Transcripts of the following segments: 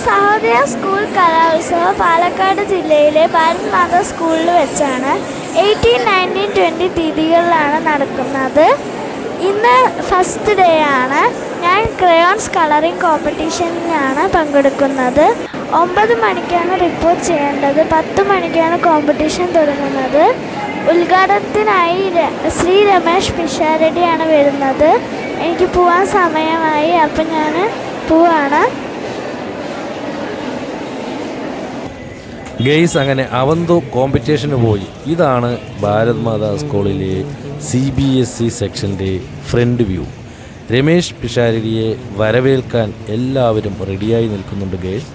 Sahodaya school കലോത്സവം പാലക്കാട് ജില്ലയിലെ ഭാരത് മാതാ സ്കൂളിൽ വെച്ചാണ് 18, 19, 20 തീയതികളിലാണ് നടക്കുന്നത്. ഇന്ന് ഫസ്റ്റ് ഡേ ആണ്. ഞാൻ ക്രയോൺസ് കളറിംഗ് കോമ്പറ്റീഷനിലാണ് പങ്കെടുക്കുന്നത്. 9 മണിക്കാണ് റിപ്പോർട്ട് ചെയ്യേണ്ടത്. 10 മണിക്കാണ് കോമ്പറ്റീഷൻ തുടങ്ങുന്നത്. ഉദ്ഘാടനത്തിനായി ശ്രീ രമേശ് പിഷാരടിയാണ് വരുന്നത്. എനിക്ക് പോവാൻ സമയമായി, അപ്പം ഞാൻ പോവാണ്. ഗെയ്സ്, അങ്ങനെ അവന്തു കോമ്പറ്റീഷന് പോയി. ഇതാണ് ഭാരത് മാതാ സ്കൂളിലെ CBSE സെക്ഷൻ്റെ ഫ്രണ്ട് വ്യൂ. രമേശ് പിഷാരടിയെ വരവേൽക്കാൻ എല്ലാവരും റെഡിയായി നിൽക്കുന്നുണ്ട് guys.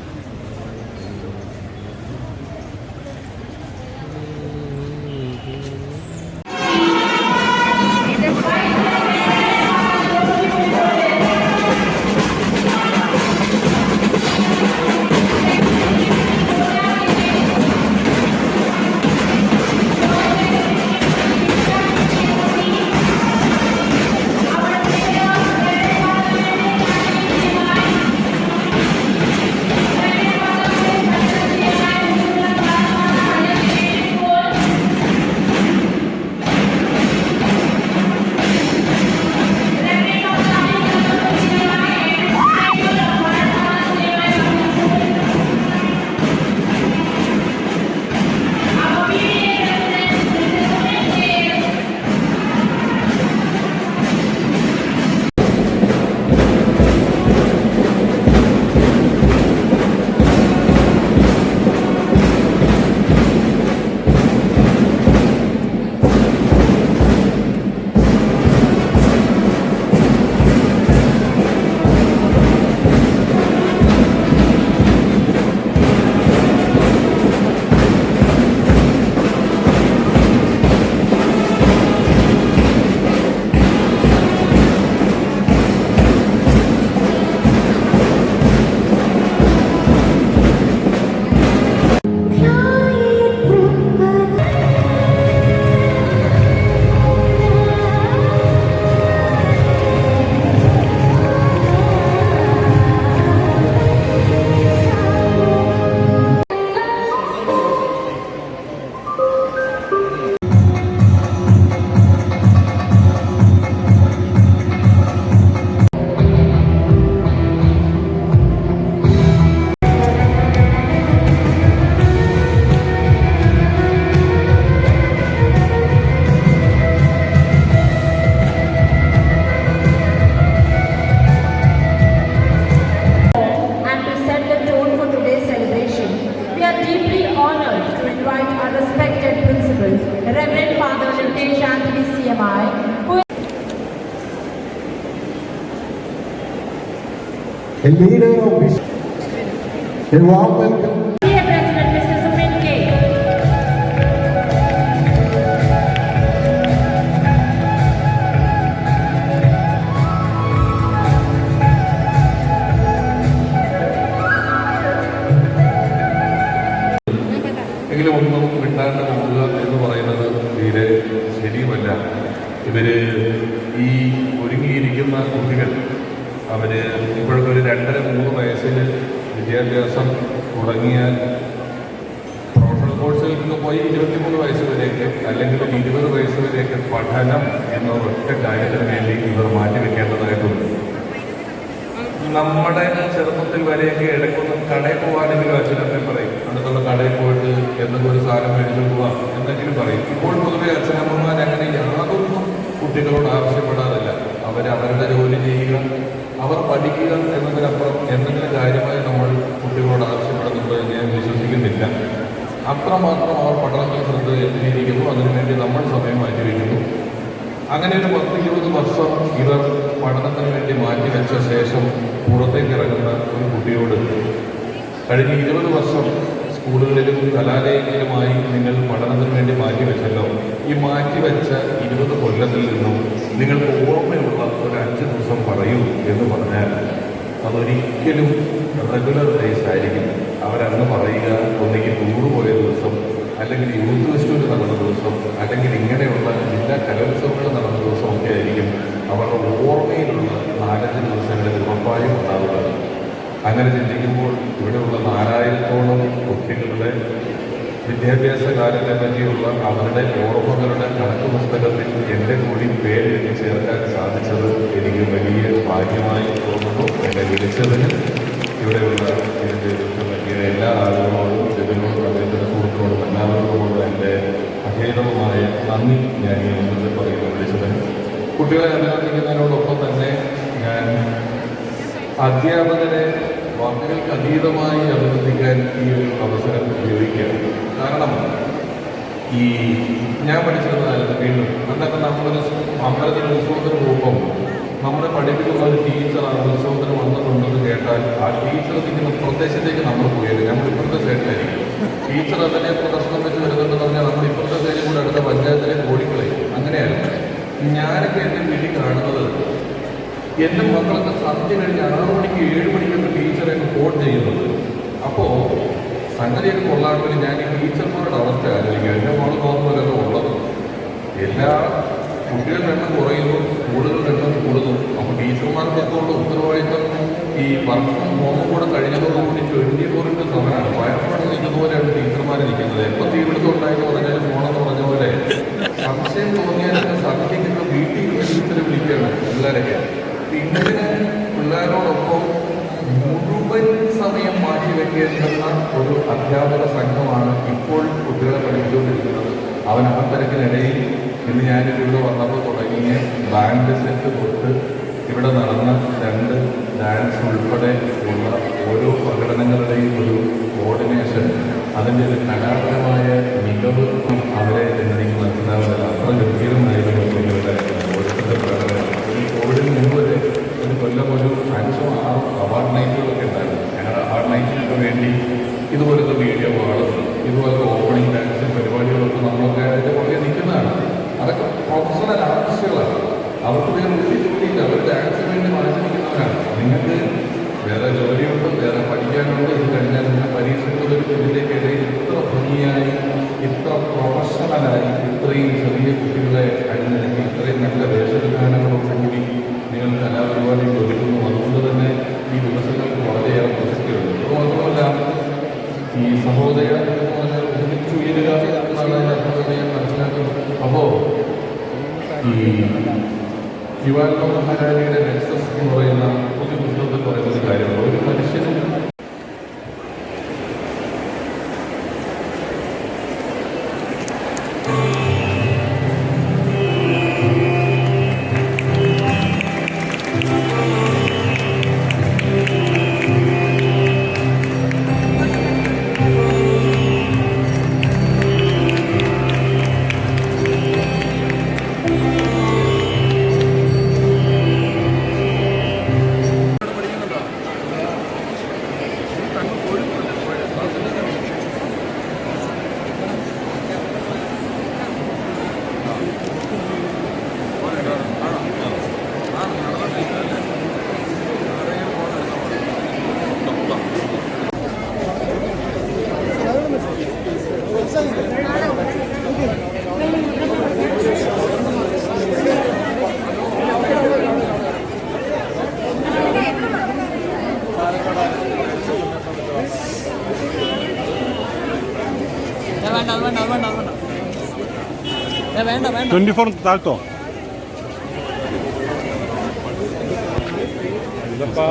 A leader of vision, a warm welcome. Dear President Mr. Sumin K. എങ്കിലും ഒന്നും വിട്ടാണ്ട് പോവുക എന്ന് പറയുന്നത് തീരെ ശരിയുമല്ല. ഇവര് ഈ ഒരുങ്ങിയിരിക്കുന്ന കുട്ടികൾ ഇപ്പോഴൊക്കെ ഒരു 2-3 വയസ്സിൽ വിദ്യാഭ്യാസം തുടങ്ങിയാൽ പ്രൊഫഷണൽ കോഴ്സുകൾക്ക് പോയി 23 വയസ്സ് വരെയൊക്കെ അല്ലെങ്കിൽ 20 വയസ്സ് വരെയൊക്കെ പഠനം എന്ന ഒറ്റ കാര്യത്തിന് വേണ്ടി ഇവർ മാറ്റിവെക്കേണ്ടതായിട്ടുണ്ട്. നമ്മുടെ ചെറുപ്പത്തിൽ വരെയൊക്കെ ഇടയ്ക്കൊന്നും കടയിൽ പോകാനെങ്കിലും അച്ഛനമ്മ പറയും, അടുത്തുള്ള കടയിൽ പോയിട്ട് എന്തെങ്കിലും ഒരു സാധനം മേടിച്ചു പോവാം എന്തെങ്കിലും പറയും. ഇപ്പോൾ പൊതുവെ അച്ഛനമ്മമാർ അങ്ങനെ യാതൊന്നും കുട്ടികളോട് ആവശ്യപ്പെടാറില്ല. അവരവരുടെ ജോലി ചെയ്യുക, അവർ പഠിക്കുക എന്നതിനപ്പുറം എന്തെങ്കിലും കാര്യമായി നമ്മൾ കുട്ടികളോട് ആവശ്യപ്പെടുന്നുണ്ട് എന്ന് ഞാൻ വിശ്വസിക്കുന്നില്ല. അത്രമാത്രം അവർ പഠനത്തിൽ ശ്രദ്ധ എത്തിയിരിക്കുന്നു. അതിനുവേണ്ടി നമ്മൾ സമയം മാറ്റിവെക്കുന്നു. അങ്ങനെ ഒരു 10-20 വർഷം ഇവർ പഠനത്തിന് വേണ്ടി മാറ്റിവെച്ച ശേഷം പുറത്തേക്ക് ഇറങ്ങുന്ന ഒരു കുട്ടിയോട് കഴിഞ്ഞ 20 വർഷം സ്കൂളുകളിലും കലാലയങ്ങളിലുമായി നിങ്ങൾ പഠനത്തിന് വേണ്ടി മാറ്റിവെച്ചല്ലോ, ഈ മാറ്റിവെച്ച 20 കൊല്ലത്തിൽ നിന്നും നിങ്ങൾക്ക് ഓർമ്മയുള്ള ഒരു 5 ദിവസം പറയൂ എന്ന് പറഞ്ഞാൽ അതൊരിക്കലും റെഗുലർ ഡേയ്സ് ആയിരിക്കും. അവരന്ന് പറയുക ഒന്നെങ്കിൽ ടൂറ് പോയ ദിവസം, അല്ലെങ്കിൽ യൂത്ത് ഫെസ്റ്റിവൽ നടന്ന ദിവസം, അല്ലെങ്കിൽ ഇങ്ങനെയുള്ള ജില്ലാ കലോത്സവങ്ങൾ നടന്ന ദിവസമൊക്കെ ആയിരിക്കും അവരുടെ ഓർമ്മയിലുള്ള 4-5 ദിവസങ്ങളിൽ ഉറപ്പായും ഉണ്ടാവുക. അങ്ങനെ ചിന്തിക്കുമ്പോൾ ഇവിടെയുള്ള 4000-ഓളം കുട്ടികളുടെ വിദ്യാഭ്യാസ കാലത്തെ പറ്റിയുള്ള അവരുടെ ഓർമ്മകളുടെ കണക്ക് പുസ്തകത്തിൽ എൻ്റെ കൂടി പേര് എനിക്ക് ചേർക്കാൻ സാധിച്ചത് എനിക്ക് വലിയ ഭാഗ്യമായി തോന്നുന്നു. എന്നെ വിളിച്ചതിന് ഇവിടെയുള്ള ഇതിൻ്റെ നൽകിയ എല്ലാ ആളുകളോടും ഇതിനോടും അദ്ദേഹത്തിൻ്റെ സുഹൃത്തിനോടും എല്ലാവരോടും എൻ്റെ അഭേദമായ നന്ദി ഞാൻ ഈ അവസരത്തിൽ പറയുന്നു. വിളിച്ചതിന് കുട്ടികളെ അഭിനന്ദിക്കുന്നതിനോടൊപ്പം തന്നെ ഞാൻ അധ്യാപകരെ വാക്കുകൾക്ക് അതീതമായി അഭിനന്ദിക്കാൻ ഈ ഒരു അവസരം ഉപയോഗിക്കുകയാണ്. കാരണം ഞാൻ പഠിച്ചിരുന്ന കാലത്ത് വീണ്ടും അന്നൊക്കെ നമ്മളൊരു അമ്പലത്തിൽ ഉത്സവത്തിന് പോകുമ്പം നമ്മളെ പഠിപ്പിക്കുന്ന ഒരു ടീച്ചർ ആ ഉത്സവത്തിന് വന്നിട്ടുണ്ടെന്ന് കേട്ടാൽ ആ ടീച്ചർ നിൽക്കുന്ന പ്രദേശത്തേക്ക് നമ്മൾ പോയത്. നമ്മൾ ഇപ്പുറത്തെ സൈഡിലായിരിക്കും. ടീച്ചർ അതിനെ പ്രദർശനം വെച്ച് വരുന്നുണ്ടെന്ന് പറഞ്ഞാൽ നമ്മൾ ഇപ്പുറത്തെ സൈഡിൽ കൂടെ അടുത്ത പഞ്ചായത്തിലേക്ക് ഓടിക്കളയും. അങ്ങനെയായിരുന്നു ഞാനൊക്കെ എൻ്റെ വീട്ടിൽ കാണുന്നത്. എൻ്റെ മക്കളൊക്കെ സന്ധ്യ കഴിഞ്ഞ് 6 മണിക്ക് 7 മണിക്കൊക്കെ ടീച്ചറൊക്കെ ഫോൺ ചെയ്യുന്നത്. അപ്പോൾ സംഗതിയൊക്കെ കൊള്ളാമെങ്കിൽ ഞാൻ ഈ ടീച്ചർമാരുടെ അവസ്ഥ ആലോചിക്കുക. എൻ്റെ മോള് നോക്കുമ്പോഴൊക്കെ ഉള്ളത് എല്ലാ കുട്ടികളുടെ എണ്ണം കുറയുന്നു, സ്കൂളുകളുടെ എണ്ണം കൂടുന്നു. അപ്പോൾ ടീച്ചർമാർക്കൊക്കെ ഉള്ള ഉത്തരവാദിത്വം ഈ വർഷം ഹോമും കൂടെ കഴിഞ്ഞതോടുകൂടി 24/7 വയറുപടി ഇതുപോലെയാണ് ടീച്ചർമാർ ഇരിക്കുന്നത്. എപ്പോൾ തീപിടുത്തം ഉണ്ടായെന്ന് പറഞ്ഞാലും പോണെന്ന് പറഞ്ഞ പോലെ സംശയം തോന്നിയാലൊക്കെ സന്ധ്യയ്ക്കൊക്കെ വീട്ടിൽ ടീച്ചറെ വിളിക്കുകയാണ് പിള്ളേരൊക്കെ. ഇങ്ങനെ പിള്ളേരോടൊപ്പം മുഴുവൻ സമയം മാറ്റിവെക്കേണ്ടുന്ന ഒരു അധ്യാപക സംഘമാണ് ഇപ്പോൾ കുട്ടികളെ പഠിപ്പിച്ചുകൊണ്ടിരിക്കുന്നത്. അവൻ ആ തിരക്കിനിടയിൽ ഇന്ന് ഞാനിവിടെ വന്നപ്പോൾ തുടങ്ങിയ ബാൻഡ് സെറ്റ് തൊട്ട് ഇവിടെ നടന്ന 2 ഡാൻസ് ഉൾപ്പെടെ ഉള്ള ഓരോ പ്രകടനങ്ങളുടെയും ഒരു കോർഡിനേഷൻ, അതിൻ്റെ ഒരു കലാപരമായ മികവ് അവരെ എനിക്ക് മനസ്സിലാവുന്നില്ല. അത്ര ഗംഭീരമായിരുന്നു കുട്ടികളുടെ ഓരോരുത്തരുടെ പ്രകടനം. ഈ കോവിഡിന് മുമ്പ് വരെ ഒരു കൊല്ലം ഒരു 5-6 അവാർഡ് നൈറ്റുകളൊക്കെ ഉണ്ടായിരുന്നു. ഞങ്ങളുടെ അവാർഡ് നൈറ്റിനൊക്കെ വേണ്ടി ഇതുപോലത്തെ വീഡിയോ വാളും ഇതുപോലത്തെ ഓപ്പണിംഗ് ഡാൻസ് പരിപാടികളൊക്കെ നമ്മളൊക്കെ അതിൻ്റെ പുറകെ നിൽക്കുന്നതാണ്. അതൊക്കെ പ്രൊഫഷണൽ ആർട്ടിസ്റ്റുകളാണ്. അവർക്ക് വേറെ ഒരു ജോലിയില്ല. അവർ ഡാൻസിന് വേണ്ടി മാറ്റി നിൽക്കുന്നവരാണ്. നിങ്ങൾക്ക് വേറെ ജോലിയുണ്ട്, വേറെ പഠിക്കാനുണ്ട്. ഇത് കഴിഞ്ഞാൽ നിങ്ങൾ പരീക്ഷയ്ക്കുള്ള ഇതിൻ്റെക്കിടയിൽ ഇത്ര ഭംഗിയായി, ഇത്ര പ്രൊഫഷണലായി, ഇത്രയും ചെറിയ കുട്ടികളെ അണിനിരക്കി ഇത്രയും നല്ല വേഷവിധാനങ്ങളോടുകൂടി നിങ്ങൾ കലാപരിപാടികൾ ഒരുക്കുന്നു. അതുകൊണ്ട് തന്നെ ഈ ദിവസങ്ങൾക്ക് വളരെയേറെ പ്രസക്തിയുണ്ട്. അതുമാത്രമല്ല ഈ സഹോദയ ഒന്നിച്ചുയരുക എന്നാണ് അതിൻ്റെ അർത്ഥം ഞാൻ മനസ്സിലാക്കുന്നത്. അപ്പോൾ ഈ യുവാനോ മഹാരാജിയുടെ നെക്സസ് എന്ന് പറയുന്ന പുതിയ പുസ്തകത്തിൽ പറയുന്ന ഒരു കാര്യമാണ്. ഒരു മനുഷ്യന് വേണ്ട 24 താഴ്ത്തോ ഇതപ്പാ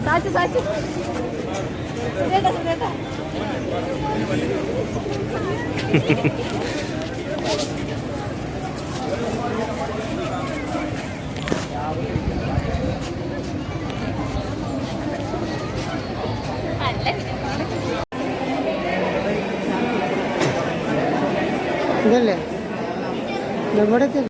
സാച്ചു സാച്ചു സുരേട്ടാ സുരേട്ടാ ഇതല്ലേ എവിടേക്ക്